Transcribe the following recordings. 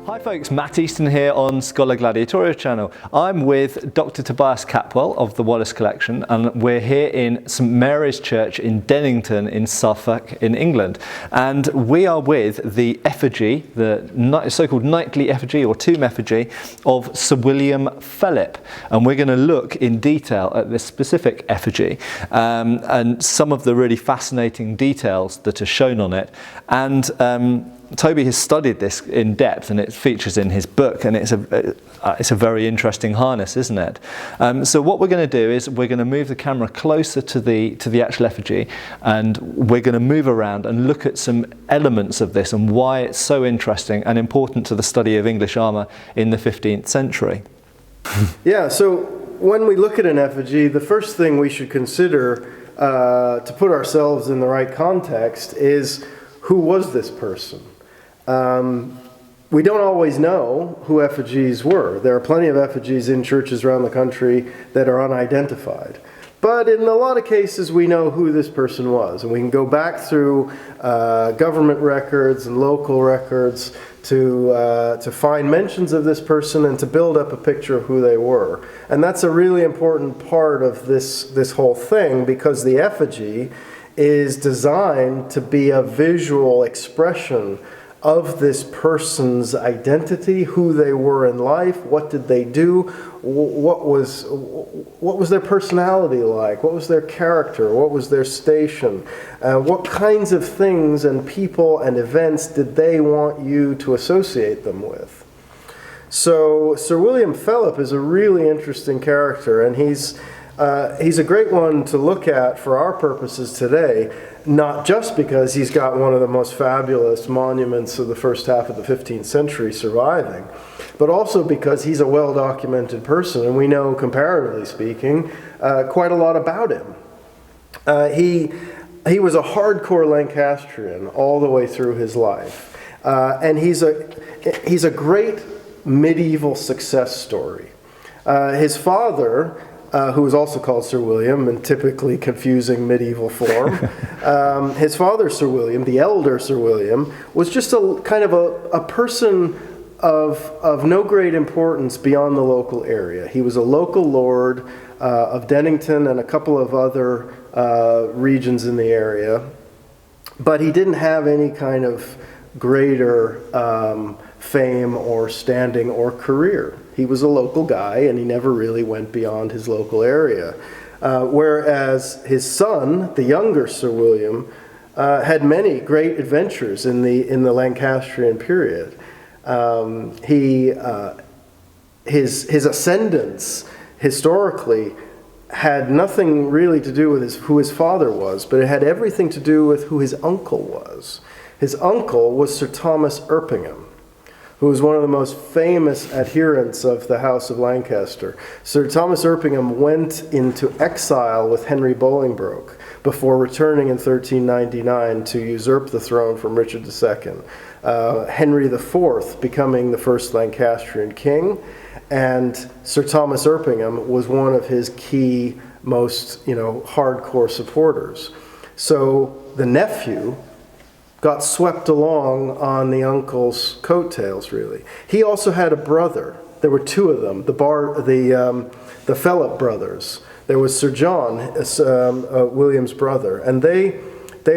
Hi folks, Matt Easton here on Scholar Gladiatorio channel. I'm with Dr. Tobias Capwell of the Wallace Collection, and we're here in St Mary's Church in Dennington in Suffolk in England. And we are with the effigy, the so-called knightly effigy or tomb effigy of Sir William Philip. And we're going to look in detail at this specific effigy and some of the really fascinating details that are shown on it. And Toby has studied this in depth, and it features in his book, and it's a very interesting harness, isn't it? So what we're going to do is we're going to move the camera closer to the actual effigy, and we're going to move around and look at some elements of this and why it's so interesting and important to the study of English armour in the 15th century. Yeah, so when we look at an effigy, the first thing we should consider to put ourselves in the right context is, who was this person? We don't always know who effigies were. There are plenty of effigies in churches around the country that are unidentified. But in a lot of cases, we know who this person was. And we can go back through government records and local records to find mentions of this person and to build up a picture of who they were. And that's a really important part of this whole thing, because the effigy is designed to be a visual expression of this person's identity, who they were in life, what did they do, what was their personality like, what was their character, what was their station, what kinds of things and people and events did they want you to associate them with. So Sir William Philip is a really interesting character, and he's a great one to look at for our purposes today, not just because he's got one of the most fabulous monuments of the first half of the 15th century surviving, but also because he's a well-documented person, and we know, comparatively speaking, quite a lot about him. He was a hardcore Lancastrian all the way through his life, and he's a great medieval success story. His father, who was also called Sir William in typically confusing medieval form. His father, Sir William, the elder Sir William, was just a kind of a person of no great importance beyond the local area. He was a local lord of Dennington and a couple of other regions in the area, but he didn't have any kind of greater fame or standing or career. He was a local guy, and he never really went beyond his local area. Whereas his son, the younger Sir William, had many great adventures in the Lancastrian period. His ascendance historically had nothing really to do with who his father was, but it had everything to do with who his uncle was. His uncle was Sir Thomas Erpingham, who was one of the most famous adherents of the House of Lancaster. Sir Thomas Erpingham went into exile with Henry Bolingbroke before returning in 1399 to usurp the throne from Richard II. Henry IV becoming the first Lancastrian king, and Sir Thomas Erpingham was one of his key, most hardcore supporters. So the nephew got swept along on the uncle's coattails, really. He also had a brother. There were two of them, the Philip brothers. There was Sir John, William's brother, and they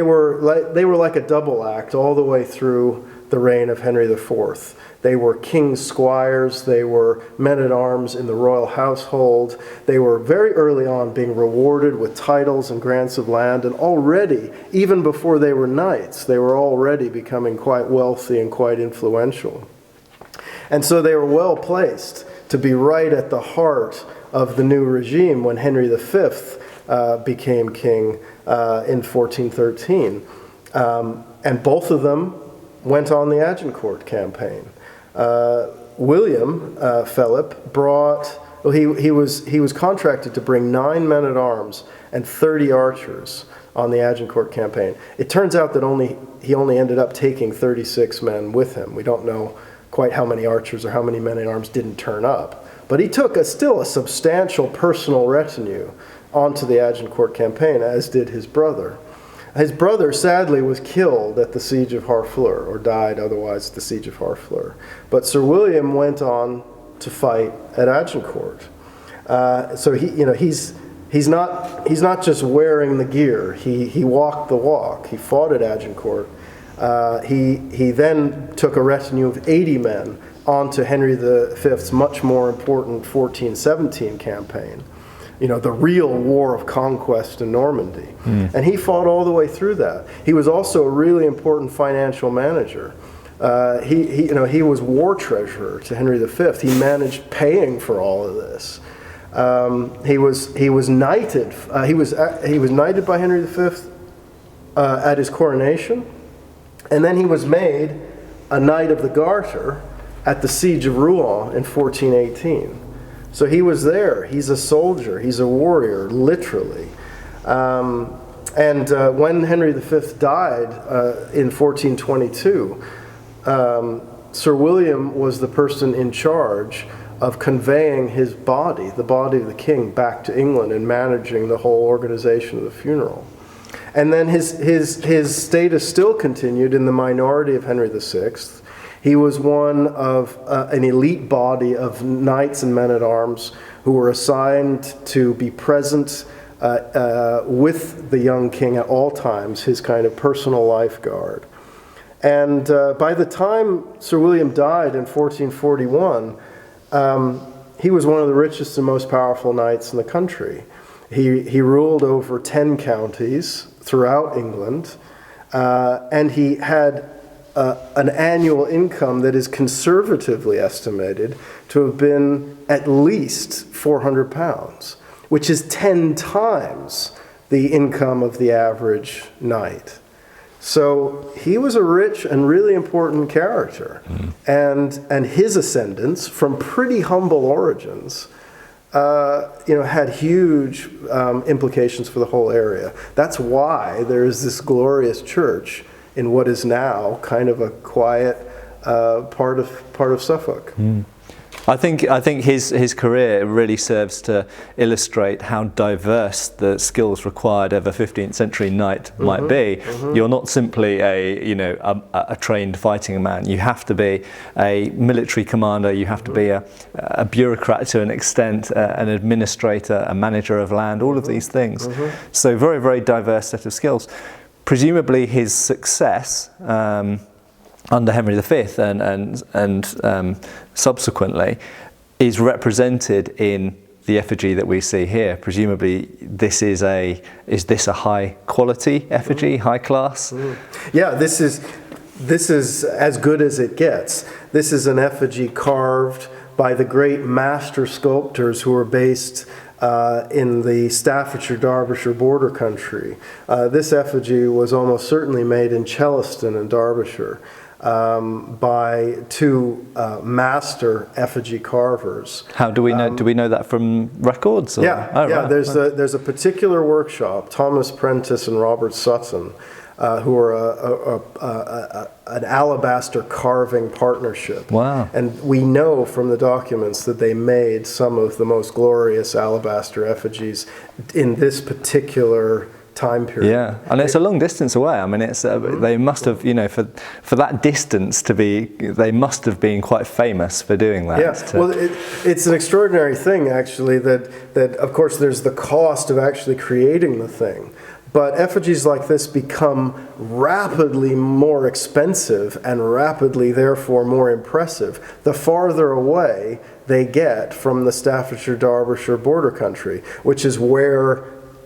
were like a double act all the way through the reign of Henry IV. They were king's squires, they were men-at-arms in the royal household. They were very early on being rewarded with titles and grants of land, and already, even before they were knights, they were already becoming quite wealthy and quite influential. And so they were well placed to be right at the heart of the new regime when Henry V became king in 1413. And both of them went on the Agincourt Campaign. William Philip he was contracted to bring 9 men-at-arms and 30 archers on the Agincourt Campaign. It turns out that he only ended up taking 36 men with him. We don't know quite how many archers or how many men-at-arms didn't turn up. But he took still a substantial personal retinue onto the Agincourt Campaign, as did his brother. His brother, sadly, was killed at the Siege of Harfleur, or died otherwise at the Siege of Harfleur. But Sir William went on to fight at Agincourt. So he's not just wearing the gear. He walked the walk. He fought at Agincourt. He then took a retinue of 80 men onto Henry V's much more important 1417 campaign. The real war of conquest in Normandy. And he fought all the way through that. He was also a really important financial manager. He was war treasurer to Henry V. He managed paying for all of this. He was knighted. He was knighted by Henry V at his coronation, and then he was made a Knight of the Garter at the Siege of Rouen in 1418. So he was there. He's a soldier. He's a warrior, literally. And when Henry V died in 1422, Sir William was the person in charge of conveying his body, the body of the king, back to England and managing the whole organization of the funeral. And then his status still continued in the minority of Henry VI. He was one of an elite body of knights and men-at-arms who were assigned to be present with the young king at all times, his kind of personal lifeguard. And by the time Sir William died in 1441, he was one of the richest and most powerful knights in the country. He ruled over 10 counties throughout England, and he had an annual income that is conservatively estimated to have been at least £400, which is 10 times the income of the average knight. So he was a rich and really important character, and his ascendance from pretty humble origins, had huge implications for the whole area. That's why there is this glorious church in what is now kind of a quiet part of Suffolk. I think his career really serves to illustrate how diverse the skills required of a 15th century knight might be. You're not simply a trained fighting man. You have to be a military commander. You have to be a bureaucrat to an extent, an administrator, a manager of land. All of these things. So very, very diverse set of skills. Presumably his success under Henry V and subsequently is represented in the effigy that we see here. Presumably is this a high quality effigy, high class? Yeah, this is as good as it gets. This is an effigy carved by the great master sculptors who are based in the Staffordshire, Derbyshire border country. This effigy was almost certainly made in Chellaston in Derbyshire by two master effigy carvers. How do we know? Do we know that from records? Or? Yeah, right. There's a particular workshop, Thomas Prentice and Robert Sutton, who are an alabaster carving partnership. Wow. And we know from the documents that they made some of the most glorious alabaster effigies in this particular time period. Yeah, and it's a long distance away. I mean, it's they must have, for that distance to be, they must have been quite famous for doing that. Yeah, well, it's an extraordinary thing, actually, that of course there's the cost of actually creating the thing. But effigies like this become rapidly more expensive and rapidly, therefore, more impressive the farther away they get from the Staffordshire, Derbyshire border country, which is where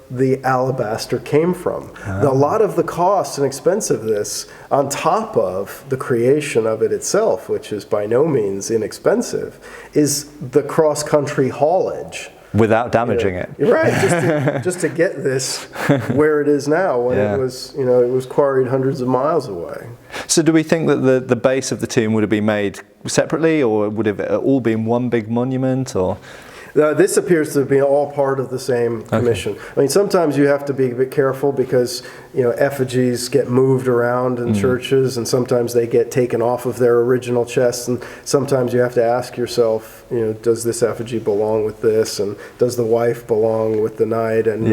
the alabaster came from. A lot of the cost and expense of this, on top of the creation of it itself, which is by no means inexpensive, is the cross-country haulage. Without damaging it. Right, just to get this where it is now, when it was quarried hundreds of miles away. So do we think that the base of the tomb would have been made separately, or would it have all been one big monument, or? This appears to be all part of the same commission. Okay. I mean, sometimes you have to be a bit careful because, effigies get moved around in churches, and sometimes they get taken off of their original chests, and sometimes you have to ask yourself, does this effigy belong with this, and does the wife belong with the knight, and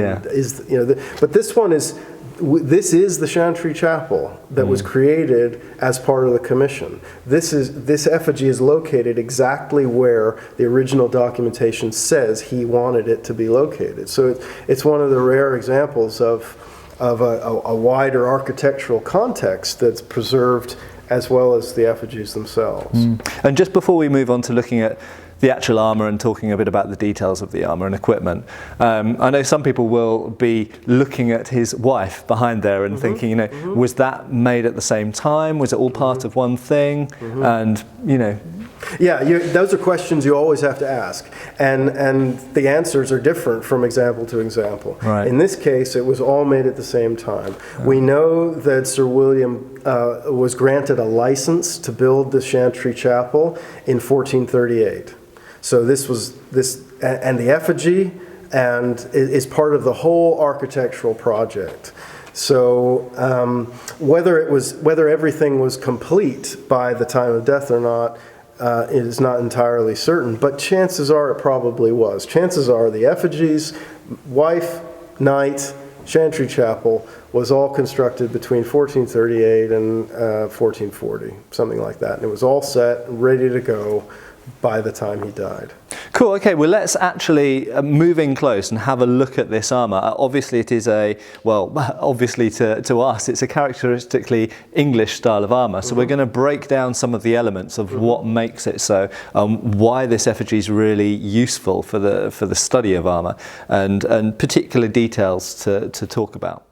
but this one is This is the Chantry Chapel that was created as part of the commission. This effigy is located exactly where the original documentation says he wanted it to be located. So it's one of the rare examples of a wider architectural context that's preserved as well as the effigies themselves. And just before we move on to looking at the actual armour and talking a bit about the details of the armour and equipment, I know some people will be looking at his wife behind there and thinking, you know, was that made at the same time? Was it all part of one thing? And, you know... Yeah, those are questions you always have to ask, and the answers are different from example to example. Right. In this case, it was all made at the same time. We know that Sir William was granted a license to build the Chantry Chapel in 1438. So and the effigy is part of the whole architectural project. So whether everything was complete by the time of death or not, it is not entirely certain, but chances are it probably was. Chances are the effigies, wife, knight, Chantry Chapel was all constructed between 1438 and 1440, something like that. And it was all set, ready to go by the time he died. Cool, okay, well let's actually move in close and have a look at this armour. Obviously it is obviously to us it's a characteristically English style of armour, so we're going to break down some of the elements of what makes it so, why this effigy is really useful for the study of armour, and particular details to talk about.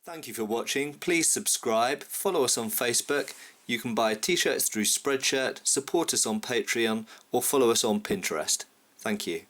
Thank you for watching. Please subscribe, follow us on Facebook. You can buy t-shirts through Spreadshirt, support us on Patreon, or follow us on Pinterest. Thank you.